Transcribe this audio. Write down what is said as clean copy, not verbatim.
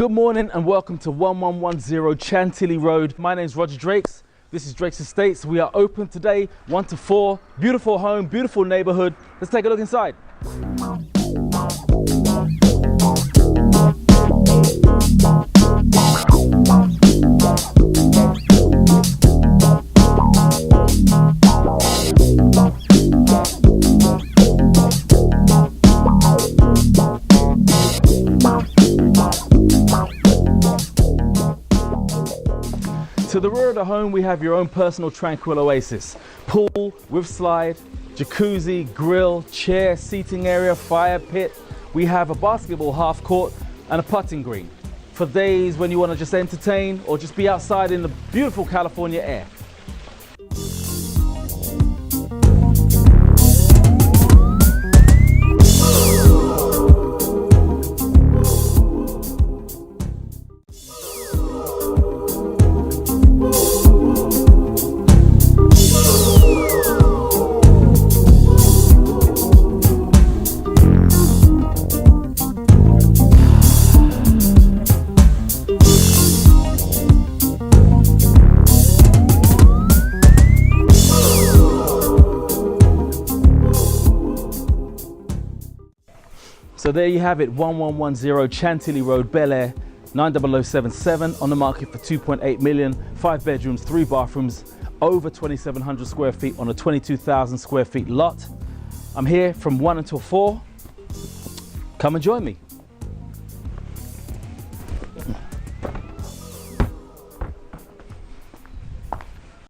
Good morning and welcome to 1110 Chantilly Road. My name is Roger Drakes. This is Drakes Estates. We are open today, 1 to 4. Beautiful home, beautiful neighborhood. Let's take a look inside. To the rear of the home, we have your own personal tranquil oasis. Pool with slide, jacuzzi, grill, chair, seating area, fire pit. We have a basketball half court and a putting green for days when you want to just entertain or just be outside in the beautiful California air. So there you have it, 1110 Chantilly Road, Bel Air, 90077, on the market for 2.8 million, 5 bedrooms, 3 bathrooms, over 2,700 square feet on a 22,000 square feet lot. I'm here from 1 until 4. Come and join me.